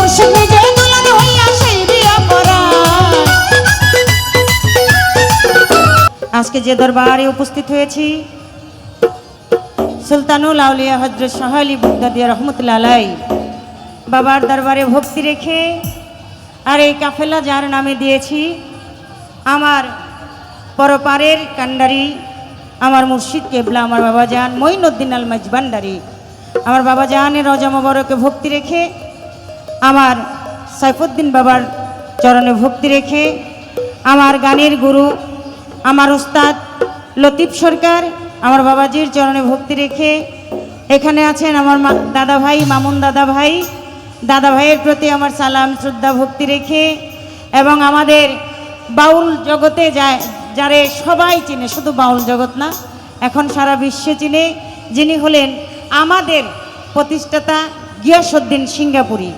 মুর্শিদ নিজে দুলাল হইয়া সেই বিয়া করা। আজকে যে দরবারে উপস্থিত হয়েছি সুলতানুল আউলিয়া হযরত শাহ আলী বাগদাদী রহমতুল্লাহ আলাইহি বাবার দরবারে ভক্তি রেখে আর এই কাফেলা যার নামে দিয়েছি আমার পরপারের কান্ডারি আমার মুর্শিদ কেবলা আমার বাবা জান মঈনুদ্দিন আল মাঝবান্ডারি আমার বাবা জানের রজা মোবারকে ভক্তি রেখে আমার সাইফুদ্দিন বাবার চরণে ভক্তি রেখে আমার গানের গুরু আমার উস্তাদ লতিফ সরকার আমার বাবাজির চরণে ভক্তি রেখে এখানে আছেন আমার দাদা ভাই মামুন দাদা ভাইয়ের প্রতি আমার সালাম শ্রদ্ধা ভক্তি রেখে এবং আমাদের বাউল জগতে যায় যারে সবাই চিনে, শুধু বাউল জগৎ না এখন সারা বিশ্বে চিনে, যিনি হলেন আমাদের প্রতিষ্ঠাতা গিয়াসউদ্দিন সিঙ্গাপুরি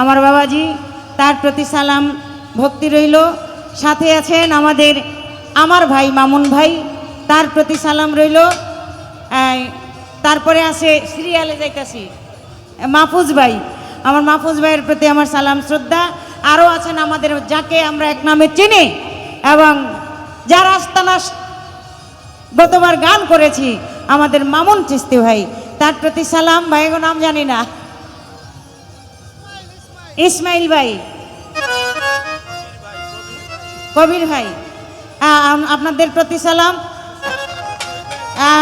আমার বাবাজি, তার প্রতি সালাম ভক্তি রইল। সাথে আছেন আমার ভাই মামুন ভাই, তার প্রতি সালাম রইল। তারপরে আছে সিরিয়ালে যাইতাছি মাহফুজ ভাই, আমার মাহফুজ ভাইয়ের প্রতি আমার সালাম শ্রদ্ধা। আরও আছেন আমাদের যাকে আমরা এক নামে চিনি এবং যার আস্তানা গতবার গান করেছি আমাদের মামুন চিস্তি ভাই, তার প্রতি সালাম। ভাইগো নাম জানি না, ইসমাইল ভাই, কবির ভাই, আপনাদের প্রতি সালাম।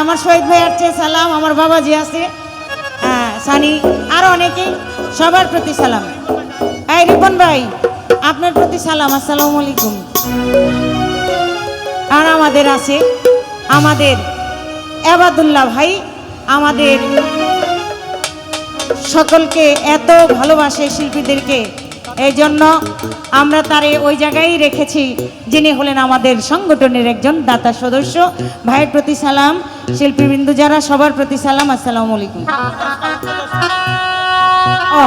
আমার শহীদ ভাই আসছে সালাম, আমার বাবাজি আছে সানি, আরো অনেকেই, সবার প্রতি সালাম। এই রিপন ভাই আপনার প্রতি সালাম, আসসালামু আলাইকুম। আর আমাদের আছে আমাদের এবাদুল্লাহ ভাই, আমাদের সকলকে এত ভালোবাসে শিল্পীদেরকে, এই জন্য আমরা তারে ওই জায়গায় রেখেছি, যিনি হলেন আমাদের সংগঠনের একজন দাতা সদস্য। ভাইয়ের প্রতি সালাম, শিল্পীবৃন্দু যারা সবার প্রতি সালাম, আসসালামু আলাইকুম। ও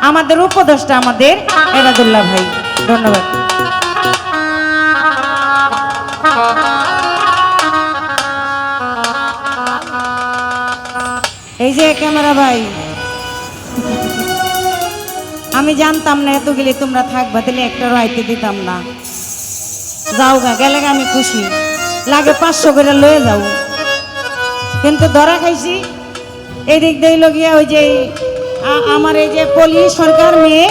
আমাদের উপদেষ্টা আমাদের এবাদুল্লাহ ভাই, ধন্যবাদ। এই যে ক্যামেরা ভাই, আমি জানতাম না এত গেলে তোমরা থাকবা, তাহলে একটা রাইতে দিতাম না। যাও গা, গেলে আমি খুশি, লাগে 500 করে লয়ে যাও, কিন্তু ধরা খাইছি। এই দিক দিয়ে লগিয়া ওই যে আমার এই যে পলি সরকার মেয়ে,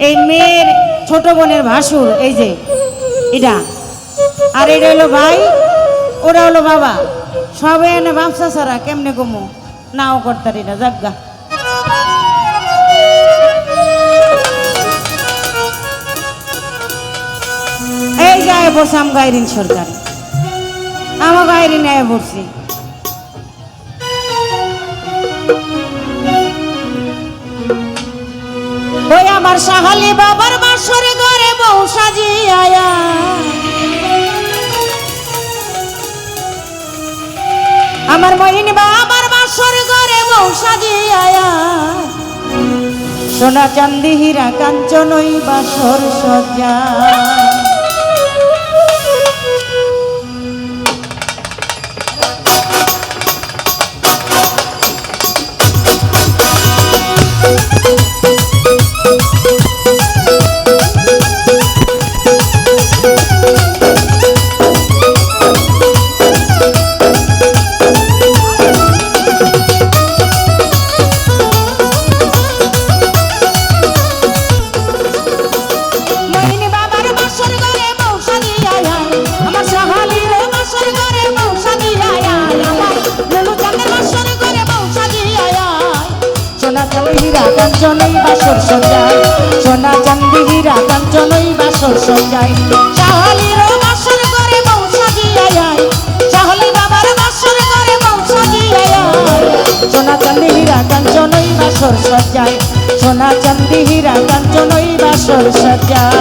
এই মেয়ের ছোট বোনের ভাসুর, এই যে এটা, আর এটা হলো ভাই, ওরা হলো বাবা, সবে এনে ব্যবসা ছাড়া কেমনে কমো নাও করতারি না, জাগা। এই গায়ে বসে আম গাইরিন সরকার, আমার গাইরিন আয় বসছি। ওই আমার সাহালি বাবার বাসর ঘরে বউ সাজিয়া, আমার মহিন বাবার বাসর ঘরে বউ সাজিয়া, সোনা চাঁদি হীরা কাঞ্চন ওই বাসর সজ্জা। কাঞ্চনই বাসর সজ্জায়, সোনা চাঁদি হীরা কাঞ্চনই বাসর সজ্জায়, শাহালিরও বাসর করে বউ সাজিয়া, শাহালি বাবার বাসর করে বউ সাজিয়া, সোনা চাঁদি হীরা কাঞ্চনই বাসর সজ্জায়, সোনা চাঁদি হীরা কাঞ্চনই বাসর সজ্জায়।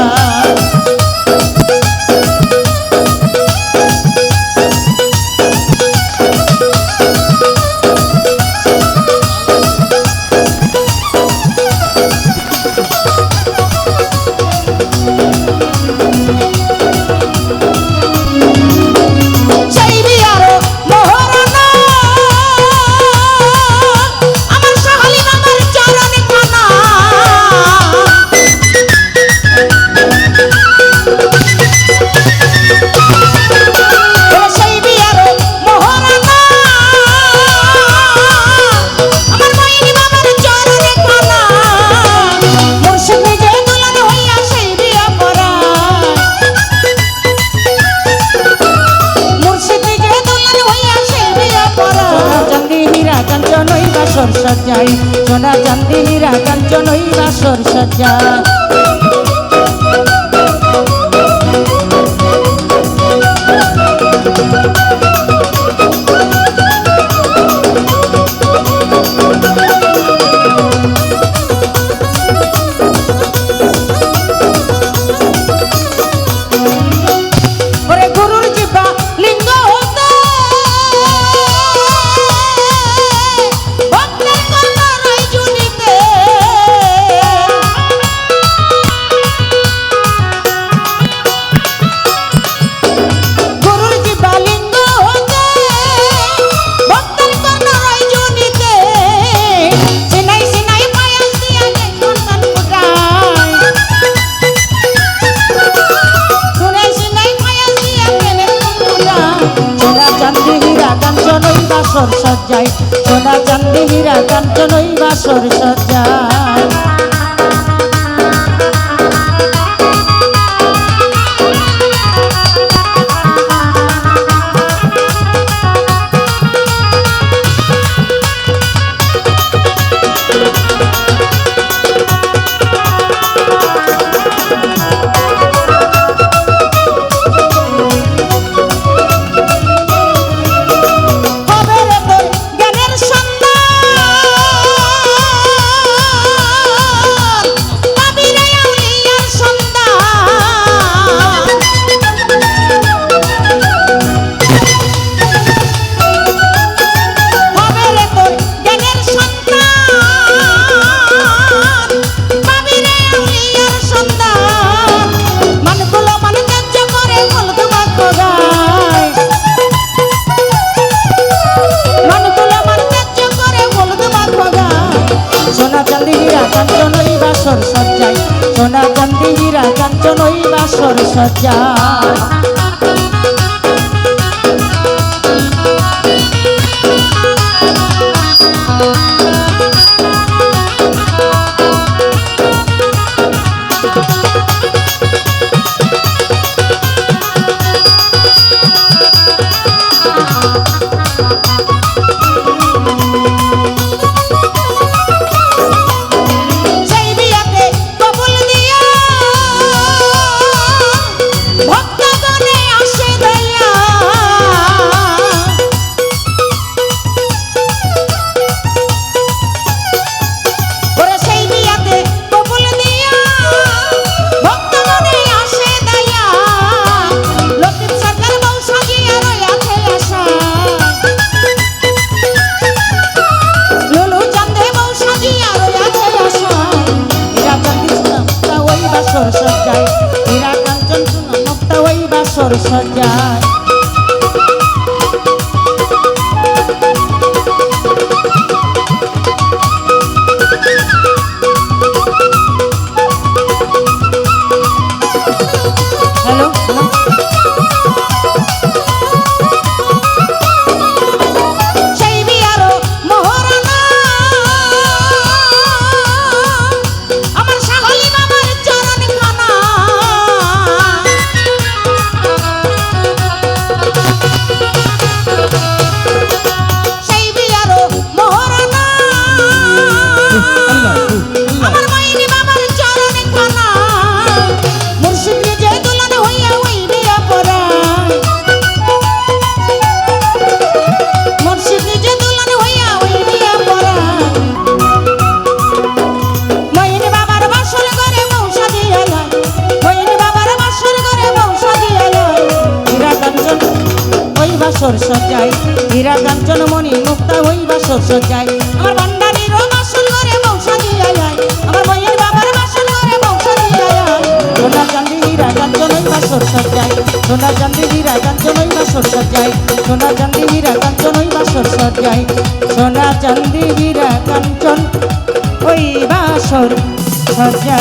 সজ্জা। বাসর সজ্জায় সোনা চাঁদি হীরা কাঞ্চন ওই বাসর সজ্জায়। সোনা চাঁদি হীরা কাঞ্চন ওই বাসর সজ্জায়। হীরা কাঞ্চন সোনা মুক্তা ওই বাসর সজ্জায়। হ্যালো বাসর সজ্জায়। হীরা কাঞ্চন মণি মুক্তা ওই বাসর সজ্জায়। আমার ভান্ডারির বাসর ঘরে বংশা দিয়া যায়, আমার বইয়ের বাবার বাসর ঘরে বংশা দিয়া যায়। সোনা চাঁদি হীরা কাঞ্চন ওই বাসর সজ্জায়। সোনা চাঁদি হীরা কাঞ্চন ওই বাসর সজ্জায়। সোনা চাঁদি হীরা কাঞ্চন ওই বাসর সজ্জায়। সোনা চাঁদি হীরা কাঞ্চন ওই বাসর সজ্জায়।